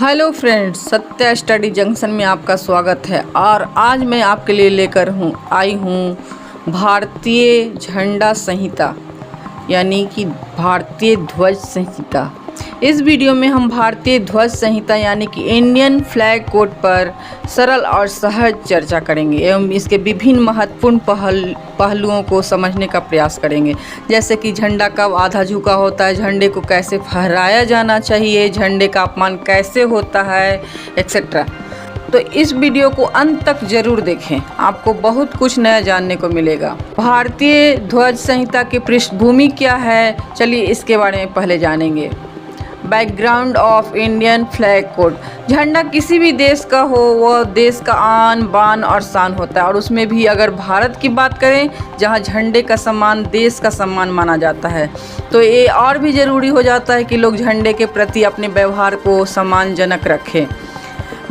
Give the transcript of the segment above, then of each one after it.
Hello friends, Satya study junction में आपका स्वागत है। और आज मैं आपके लिए लेकर आई हूँ भारतीय झंडा संहिता यानी कि भारतीय ध्वज संहिता। इस वीडियो में हम भारतीय ध्वज संहिता यानी कि इंडियन फ्लैग कोड पर सरल और सहज चर्चा करेंगे एवं इसके विभिन्न महत्वपूर्ण पहलुओं को समझने का प्रयास करेंगे, जैसे कि झंडा कब आधा झुका होता है, झंडे को कैसे फहराया जाना चाहिए, झंडे का अपमान कैसे होता है, एक्सेट्रा। तो इस वीडियो को अंत तक जरूर देखें, आपको बहुत कुछ नया जानने को मिलेगा। भारतीय ध्वज संहिता की पृष्ठभूमि क्या है, चलिए इसके बारे में पहले जानेंगे। Background of Indian flag code. झंडा किसी भी देश का हो, वह देश का आन बान और शान होता है। और उसमें भी अगर भारत की बात करें, जहां झंडे का सम्मान देश का सम्मान माना जाता है, तो ये और भी ज़रूरी हो जाता है कि लोग झंडे के प्रति अपने व्यवहार को सम्मानजनक रखें।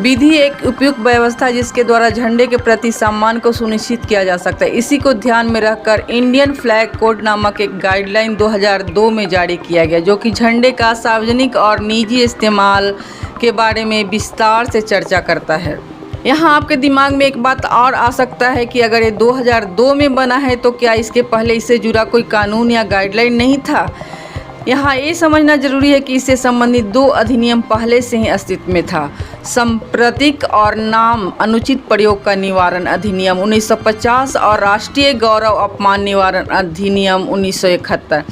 विधि एक उपयुक्त व्यवस्था है जिसके द्वारा झंडे के प्रति सम्मान को सुनिश्चित किया जा सकता है। इसी को ध्यान में रखकर इंडियन फ्लैग कोड नामक एक गाइडलाइन 2002 में जारी किया गया, जो कि झंडे का सार्वजनिक और निजी इस्तेमाल के बारे में विस्तार से चर्चा करता है। यहाँ आपके दिमाग में एक बात और आ सकता है कि अगर ये 2002 में बना है तो क्या इसके पहले इससे जुड़ा कोई कानून या गाइडलाइन नहीं था। यहाँ ये समझना जरूरी है कि इससे संबंधित 2 अधिनियम पहले से ही अस्तित्व में था। सांप्रतिक और नाम अनुचित प्रयोग का निवारण अधिनियम 1950 और राष्ट्रीय गौरव अपमान निवारण अधिनियम 1971।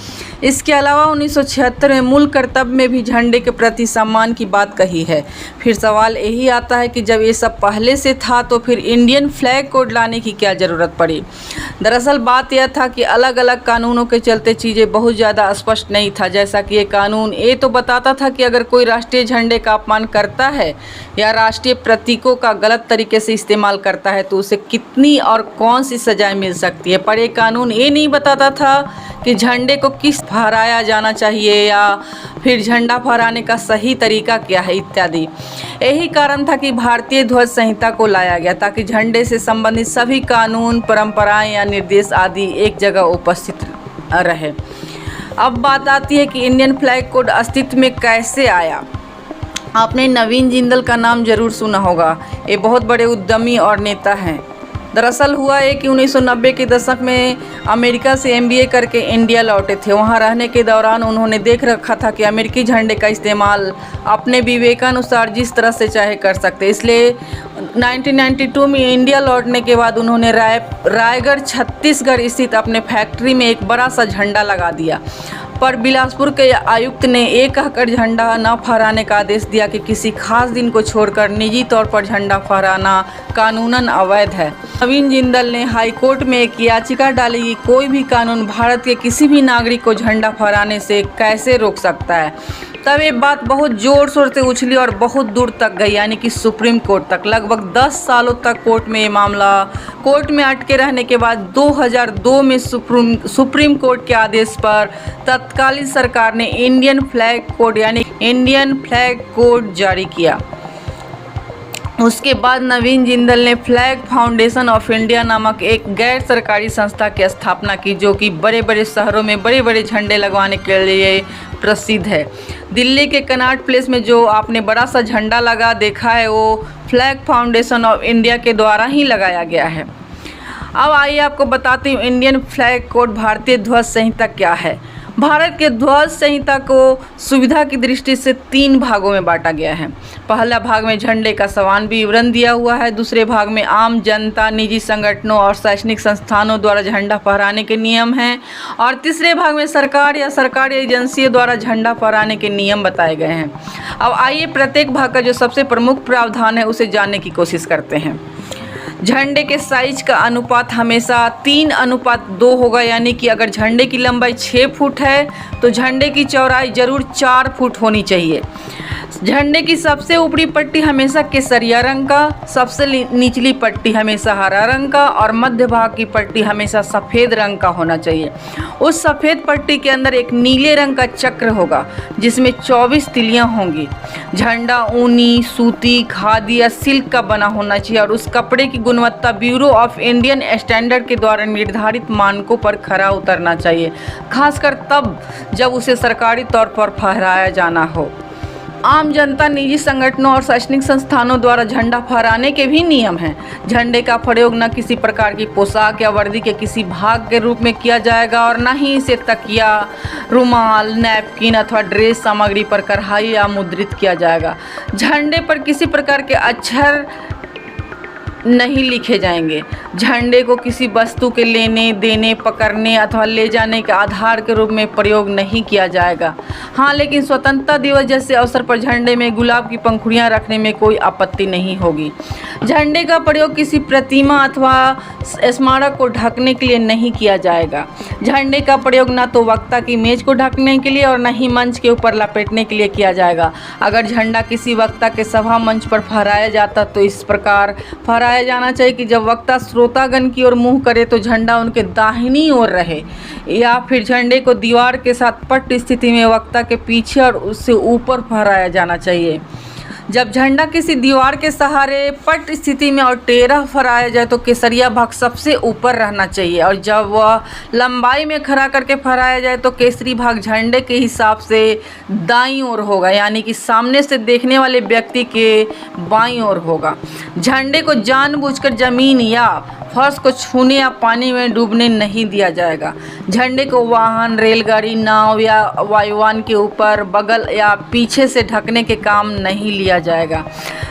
इसके अलावा 1976 में मूल कर्तव्य में भी झंडे के प्रति सम्मान की बात कही है। फिर सवाल यही आता है कि जब ये सब पहले से था तो फिर इंडियन फ्लैग कोड लाने की क्या ज़रूरत पड़ी। दरअसल बात यह था कि अलग अलग कानूनों के चलते चीज़ें बहुत ज़्यादा स्पष्ट नहीं था। जैसा कि ये कानून ये तो बताता था कि अगर कोई राष्ट्रीय झंडे का अपमान करता है या राष्ट्रीय प्रतीकों का गलत तरीके से इस्तेमाल करता है तो उसे कितनी और कौन सी सजाएं मिल सकती है, पर ये कानून ये नहीं बताता था कि झंडे को किस फहराया जाना चाहिए या फिर झंडा फहराने का सही तरीका क्या है इत्यादि। यही कारण था कि भारतीय ध्वज संहिता को लाया गया, ताकि झंडे से संबंधित सभी कानून, परंपराएं या निर्देश आदि एक जगह उपस्थित रहे। अब बात आती है कि इंडियन फ्लैग कोड अस्तित्व में कैसे आया। आपने नवीन जिंदल का नाम जरूर सुना होगा। ये बहुत बड़े उद्यमी और नेता हैं। दरअसल हुआ है कि 1990 के दशक में अमेरिका से MBA करके इंडिया लौटे थे। वहां रहने के दौरान उन्होंने देख रखा था कि अमेरिकी झंडे का इस्तेमाल अपने विवेकानुसार जिस तरह से चाहे कर सकते। इसलिए 1992 में इंडिया लौटने के बाद उन्होंने रायगढ़ छत्तीसगढ़ स्थित अपने फैक्ट्री में एक बड़ा सा झंडा लगा दिया। पर बिलासपुर के आयुक्त ने ये कहकर झंडा न फहराने का आदेश दिया कि किसी खास दिन को छोड़कर निजी तौर पर झंडा फहराना कानूनन अवैध है। नवीन जिंदल ने हाई कोर्ट में एक याचिका डाली कि कोई भी कानून भारत के किसी भी नागरिक को झंडा फहराने से कैसे रोक सकता है। तब ये बात बहुत ज़ोर शोर से उछली और बहुत दूर तक गई, यानी कि सुप्रीम कोर्ट तक। लगभग 10 सालों तक कोर्ट में ये मामला कोर्ट में अटके रहने के बाद 2002 में सुप्रीम कोर्ट के आदेश पर तत्कालीन सरकार ने इंडियन फ्लैग कोड यानी इंडियन फ्लैग कोड जारी किया। उसके बाद नवीन जिंदल ने फ्लैग फाउंडेशन ऑफ इंडिया नामक एक गैर सरकारी संस्था की स्थापना की, जो कि बड़े बड़े शहरों में बड़े बड़े झंडे लगवाने के लिए प्रसिद्ध है। दिल्ली के कनॉट प्लेस में जो आपने बड़ा सा झंडा लगा देखा है, वो फ्लैग फाउंडेशन ऑफ इंडिया के द्वारा ही लगाया गया है। अब आइए आपको बताती हूँ इंडियन फ्लैग कोड भारतीय ध्वज संहिता क्या है। भारत के ध्वज संहिता को सुविधा की दृष्टि से 3 भागों में बांटा गया है। पहला भाग में झंडे का समान विवरण दिया हुआ है। दूसरे भाग में आम जनता, निजी संगठनों और शैक्षणिक संस्थानों द्वारा झंडा फहराने के नियम हैं। और तीसरे भाग में सरकार या सरकारी एजेंसियों द्वारा झंडा फहराने के नियम बताए गए हैं। अब आइए प्रत्येक भाग का जो सबसे प्रमुख प्रावधान है उसे जानने की कोशिश करते हैं। झंडे के साइज का अनुपात हमेशा 3:2 होगा, यानी कि अगर झंडे की लंबाई 6 फुट है तो झंडे की चौड़ाई जरूर 4 फुट होनी चाहिए। झंडे की सबसे ऊपरी पट्टी हमेशा केसरिया रंग का, सबसे निचली पट्टी हमेशा हरा रंग का और मध्य भाग की पट्टी हमेशा सफ़ेद रंग का होना चाहिए। उस सफ़ेद पट्टी के अंदर एक नीले रंग का चक्र होगा जिसमें 24 तिलियां होंगी। झंडा ऊनी, सूती, खादी या सिल्क का बना होना चाहिए और उस कपड़े की गुणवत्ता ब्यूरो ऑफ इंडियन स्टैंडर्ड के द्वारा निर्धारित मानकों पर खरा उतरना चाहिए, खासकर तब जब उसे सरकारी तौर पर फहराया जाना हो। आम जनता, निजी संगठनों और शैक्षणिक संस्थानों द्वारा झंडा फहराने के भी नियम हैं। झंडे का प्रयोग न किसी प्रकार की पोशाक या वर्दी के किसी भाग के रूप में किया जाएगा और न ही इसे तकिया, रुमाल, नैपकिन अथवा ड्रेस सामग्री पर कढ़ाई या मुद्रित किया जाएगा। झंडे पर किसी प्रकार के अक्षर नहीं लिखे जाएंगे। झंडे को किसी वस्तु के लेने, देने, पकड़ने अथवा ले जाने के आधार के रूप में प्रयोग नहीं किया जाएगा। हाँ, लेकिन स्वतंत्रता दिवस जैसे अवसर पर झंडे में गुलाब की पंखुड़ियाँ रखने में कोई आपत्ति नहीं होगी। झंडे का प्रयोग किसी प्रतिमा अथवा स्मारक को ढकने के लिए नहीं किया जाएगा। झंडे का प्रयोग न तो वक्ता की मेज को ढकने के लिए और न ही मंच के ऊपर लपेटने के लिए किया जाएगा। अगर झंडा किसी वक्ता के सभा मंच पर फहराया जाता तो इस प्रकार फहराया जाना चाहिए कि जब वक्ता श्रोतागण की ओर मुंह करे तो झंडा उनके दाहिनी ओर रहे, या फिर झंडे को दीवार के साथ पट स्थिति में वक्ता के पीछे और उससे ऊपर फहराया जाना चाहिए। जब झंडा किसी दीवार के सहारे पट स्थिति में और टेढ़ा फहराया जाए तो केसरिया भाग सबसे ऊपर रहना चाहिए, और जब वह लंबाई में खड़ा करके फहराया जाए तो केसरी भाग झंडे के हिसाब से दाईं ओर होगा, यानी कि सामने से देखने वाले व्यक्ति के बाईं ओर होगा। झंडे को जानबूझकर जमीन या फर्श को छूने या पानी में डूबने नहीं दिया जाएगा। झंडे को वाहन, रेलगाड़ी, नाव या वायुयान के ऊपर, बगल या पीछे से ढकने के काम नहीं लिया जाएगा।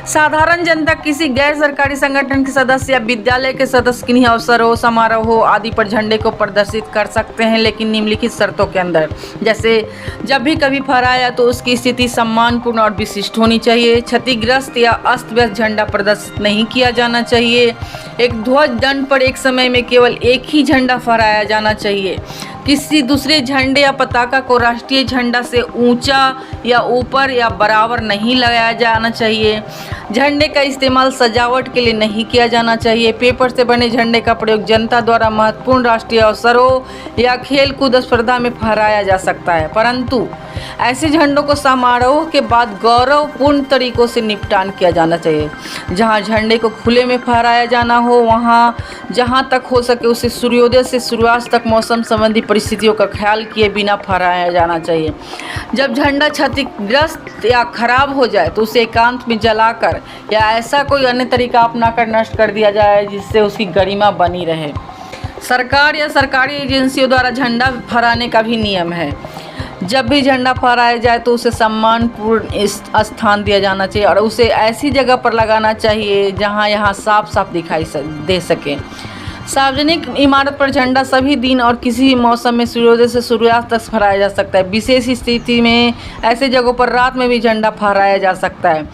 साधारण जनता, किसी गैर सरकारी संगठन के सदस्य या विद्यालय के सदस्य किन्हीं अवसरों, समारोहों आदि पर झंडे को प्रदर्शित कर सकते हैं, लेकिन निम्नलिखित शर्तों के अंदर। जैसे जब भी कभी फहराया तो उसकी स्थिति सम्मानपूर्ण और विशिष्ट होनी चाहिए। क्षतिग्रस्त या अस्त व्यस्त झंडा प्रदर्शित नहीं किया जाना चाहिए। एक ध्वज दंड पर एक समय में केवल एक ही झंडा फहराया जाना चाहिए। किसी दूसरे झंडे या पताका को राष्ट्रीय झंडा से ऊंचा या ऊपर या बराबर नहीं लगाया जाना चाहिए। झंडे का इस्तेमाल सजावट के लिए नहीं किया जाना चाहिए। पेपर से बने झंडे का प्रयोग जनता द्वारा महत्वपूर्ण राष्ट्रीय अवसरों या खेल कूद स्पर्धा में फहराया जा सकता है, परंतु ऐसे झंडों को समारोह के बाद गौरवपूर्ण तरीकों से निपटान किया जाना चाहिए। जहां झंडे को खुले में फहराया जाना हो, वहां जहां तक हो सके उसे सूर्योदय से सूर्यास्त तक मौसम संबंधी परिस्थितियों का ख्याल किए बिना फहराया जाना चाहिए। जब झंडा क्षतिग्रस्त या खराब हो जाए तो उसे एकांत में जलाकर या ऐसा कोई अन्य तरीका अपनाकर नष्ट कर दिया जाए जिससे उसकी गरिमा बनी रहे। सरकार या सरकारी एजेंसियों द्वारा झंडा फहराने का भी नियम है। जब भी झंडा फहराया जाए तो उसे सम्मानपूर्ण स्थान दिया जाना चाहिए और उसे ऐसी जगह पर लगाना चाहिए जहां यह साफ साफ दिखाई दे सके। सार्वजनिक इमारत पर झंडा सभी दिन और किसी भी मौसम में सूर्योदय से सूर्यास्त तक फहराया जा सकता है। विशेष स्थिति में ऐसे जगहों पर रात में भी झंडा फहराया जा सकता है।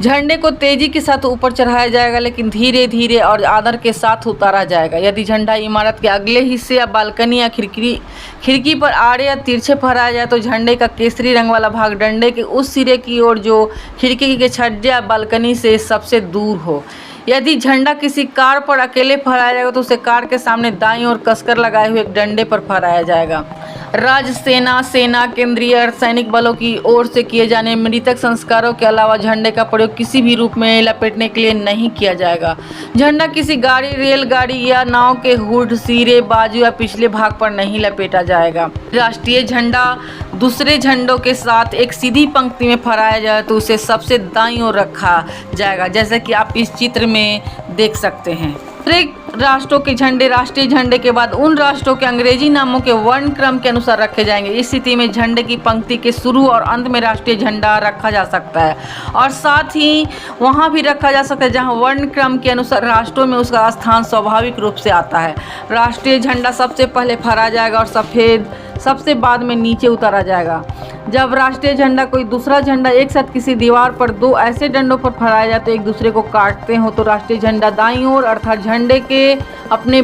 झंडे को तेजी के साथ ऊपर चढ़ाया जाएगा, लेकिन धीरे धीरे और आदर के साथ उतारा जाएगा। यदि झंडा इमारत के अगले हिस्से या बालकनी या खिड़की पर आड़े या तिरछे फहराया जाए तो झंडे का केसरी रंग वाला भाग डंडे के उस सिरे की ओर जो खिड़की के छज्जे या बालकनी से सबसे दूर हो। यदि झंडा किसी कार पर अकेले फहराया जाएगा तो उसे कार के सामने दाईं ओर कसकर लगाए हुए एक डंडे पर फहराया जाएगा। राज्य सेना, केंद्रीय अर्धसैनिक बलों की ओर से किए जाने मृतक संस्कारों के अलावा झंडे का प्रयोग किसी भी रूप में लपेटने के लिए नहीं किया जाएगा। झंडा किसी गाड़ी, रेलगाड़ी या नाव के हुड, सिरे, बाजू या पिछले भाग पर नहीं लपेटा जाएगा। राष्ट्रीय झंडा दूसरे झंडों के साथ एक सीधी पंक्ति में फहराया जाए तो उसे सबसे दाईं ओर रखा जाएगा, जैसा कि आप इस चित्र में देख सकते हैं। प्रत्येक राष्ट्रों के झंडे राष्ट्रीय झंडे के बाद उन राष्ट्रों के अंग्रेजी नामों के वर्ण क्रम के अनुसार रखे जाएंगे। इस स्थिति में झंडे की पंक्ति के शुरू और अंत में राष्ट्रीय झंडा रखा जा सकता है और साथ ही वहां भी रखा जा सकता है जहां वर्ण क्रम के अनुसार राष्ट्रों में उसका स्थान स्वाभाविक रूप से आता है। राष्ट्रीय झंडा सबसे पहले फहराया जाएगा और सफ़ेद सबसे बाद में नीचे उतारा जाएगा। जब राष्ट्रीय झंडा कोई दूसरा झंडा एक साथ किसी दीवार पर दो ऐसे डंडों पर फहराया जाए तो एक दूसरे को काटते हो तो राष्ट्रीय झंडा दाईं ओर अर्थात झंडे के अपने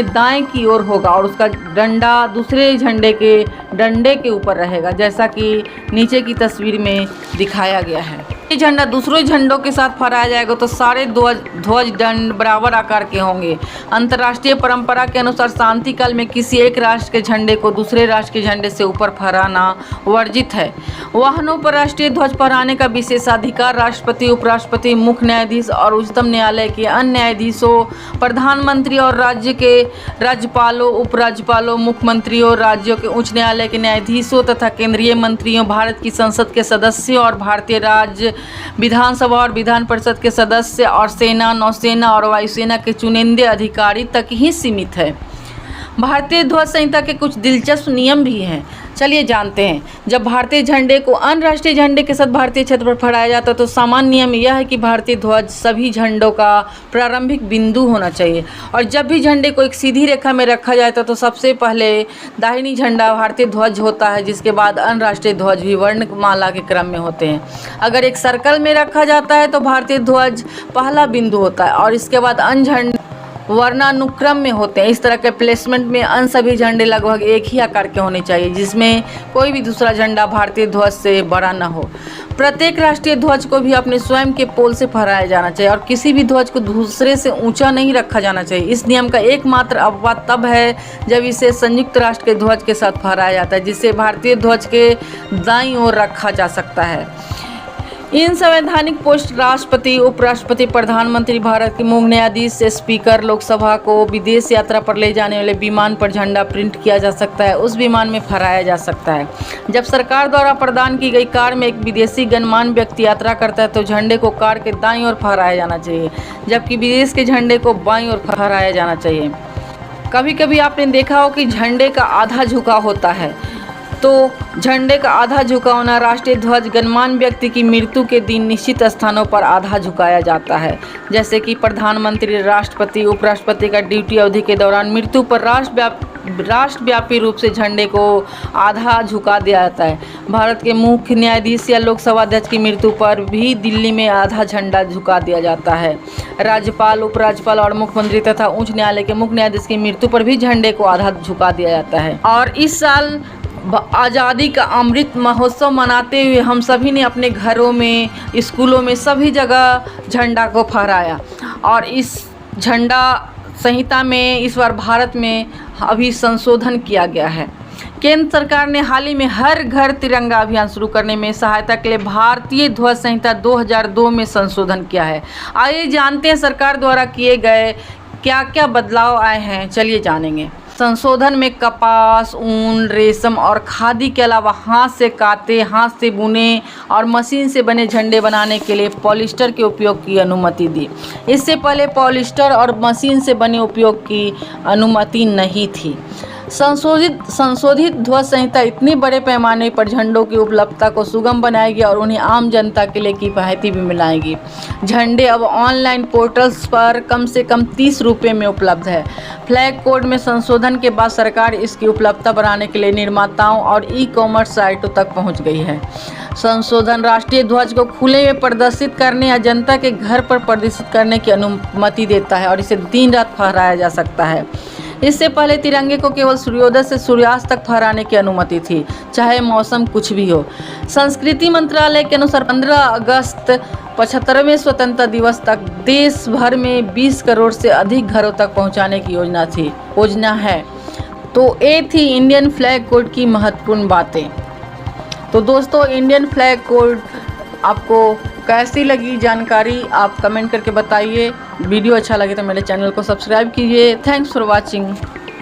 दाएं की ओर होगा और उसका डंडा दूसरे झंडे के डंडे के ऊपर रहेगा, जैसा कि नीचे की तस्वीर में दिखाया गया है। ये झंडा दूसरे झंडों के साथ फहराया जाएगा तो सारे ध्वज दंड बराबर आकार के होंगे। अंतर्राष्ट्रीय परंपरा के अनुसार शांति काल में किसी एक राष्ट्र के झंडे को दूसरे राष्ट्र के झंडे से ऊपर फहराना वर्जित है। वाहनों पर राष्ट्रीय ध्वज फहराने का विशेषाधिकार राष्ट्रपति, उपराष्ट्रपति, मुख्य न्यायाधीश और उच्चतम न्यायालय के अन्य न्यायाधीशों, प्रधानमंत्री और राज्य के राज्यपालों, उपराज्यपालों, मुख्यमंत्रियों, राज्यों के उच्च न्यायालय के न्यायाधीशों तथा केंद्रीय मंत्रियों, भारत की संसद के सदस्यों और भारतीय राज्य विधानसभा और विधान परिषद के सदस्य और सेना, नौसेना और वायुसेना के चुनिंदे अधिकारी तक ही सीमित है। भारतीय ध्वज संहिता के कुछ दिलचस्प नियम भी हैं, चलिए जानते हैं। जब भारतीय झंडे को अन्य राष्ट्रीय झंडे के साथ भारतीय क्षेत्र पर फहराया जाता है तो सामान्य नियम यह है कि भारतीय ध्वज सभी झंडों का प्रारंभिक बिंदु होना चाहिए और जब भी झंडे को एक सीधी रेखा में रखा जाता है तो सबसे पहले दाहिनी झंडा भारतीय ध्वज होता है, जिसके बाद अन्य राष्ट्रीय ध्वज भी वर्णमाला के क्रम में होते हैं। अगर एक सर्कल में रखा जाता है तो भारतीय ध्वज पहला बिंदु होता है और इसके बाद अन्य झंडे वर्णानुक्रम में होते हैं। इस तरह के प्लेसमेंट में अन्य सभी झंडे लगभग एक ही आकार के होने चाहिए, जिसमें कोई भी दूसरा झंडा भारतीय ध्वज से बड़ा न हो। प्रत्येक राष्ट्रीय ध्वज को भी अपने स्वयं के पोल से फहराया जाना चाहिए और किसी भी ध्वज को दूसरे से ऊंचा नहीं रखा जाना चाहिए। इस नियम का एकमात्र अपवाद तब है जब इसे संयुक्त राष्ट्र के ध्वज के साथ फहराया जाता है, जिसे भारतीय ध्वज के दाईं ओर रखा जा सकता है। इन संवैधानिक पोस्ट राष्ट्रपति, उपराष्ट्रपति, प्रधानमंत्री, भारत के मुख्य न्यायाधीश, स्पीकर, लोकसभा को विदेश यात्रा पर ले जाने वाले विमान पर झंडा प्रिंट किया जा सकता है, उस विमान में फहराया जा सकता है। जब सरकार द्वारा प्रदान की गई कार में एक विदेशी गणमान्य व्यक्ति यात्रा करता है तो झंडे को कार के दाईं ओर फहराया जाना चाहिए, जबकि विदेश के झंडे को बाईं ओर फहराया जाना चाहिए। कभी कभी आपने देखा हो कि झंडे का आधा झुकाव होता है, तो झंडे का आधा झुकावना राष्ट्रीय ध्वज गणमान्य व्यक्ति की मृत्यु के दिन निश्चित स्थानों पर आधा झुकाया जाता है, जैसे कि प्रधानमंत्री, राष्ट्रपति, उपराष्ट्रपति का ड्यूटी अवधि के दौरान मृत्यु पर राष्ट्रव्यापी रूप से झंडे को आधा झुका दिया जाता है। भारत के मुख्य न्यायाधीश या लोकसभा अध्यक्ष की मृत्यु पर भी दिल्ली में आधा झंडा झुका दिया जाता है। राज्यपाल, उपराज्यपाल और मुख्यमंत्री तथा उच्च न्यायालय के मुख्य न्यायाधीश की मृत्यु पर भी झंडे को आधा झुका दिया जाता है। और इस साल आज़ादी का अमृत महोत्सव मनाते हुए हम सभी ने अपने घरों में, स्कूलों में, सभी जगह झंडा को फहराया और इस झंडा संहिता में इस बार भारत में अभी संशोधन किया गया है। केंद्र सरकार ने हाल ही में हर घर तिरंगा अभियान शुरू करने में सहायता के लिए भारतीय ध्वज संहिता 2002 में संशोधन किया है। आइए जानते हैं सरकार द्वारा किए गए क्या क्या बदलाव आए हैं, चलिए जानेंगे। संशोधन में कपास, ऊन, रेशम और खादी के अलावा हाथ से काते, हाथ से बुने और मशीन से बने झंडे बनाने के लिए पॉलिस्टर के उपयोग की अनुमति दी। इससे पहले पॉलिस्टर और मशीन से बने उपयोग की अनुमति नहीं थी। संशोधित ध्वज संहिता इतनी बड़े पैमाने पर झंडों की उपलब्धता को सुगम बनाएगी और उन्हें आम जनता के लिए किफ़ायती भी मिलाएगी। झंडे अब ऑनलाइन पोर्टल्स पर कम से कम 30 रुपये में उपलब्ध है। फ्लैग कोड में संशोधन के बाद सरकार इसकी उपलब्धता बढ़ाने के लिए निर्माताओं और ई-कॉमर्स साइटों तक पहुंच गई है। संशोधन राष्ट्रीय ध्वज को खुले में प्रदर्शित करने या जनता के घर पर प्रदर्शित करने की अनुमति देता है और इसे दिन रात फहराया जा सकता है। इससे पहले तिरंगे को केवल सूर्योदय से सूर्यास्त तक फहराने की अनुमति थी, चाहे मौसम कुछ भी हो। संस्कृति मंत्रालय के अनुसार 15 अगस्त 75वें स्वतंत्रता दिवस तक देश भर में 20 करोड़ से अधिक घरों तक पहुंचाने की योजना है। तो ये थी इंडियन फ्लैग कोड की महत्वपूर्ण बातें। तो दोस्तों, इंडियन फ्लैग कोड आपको कैसी लगी जानकारी आप कमेंट करके बताइए। वीडियो अच्छा लगे तो मेरे चैनल को सब्सक्राइब कीजिए। Thanks for watching.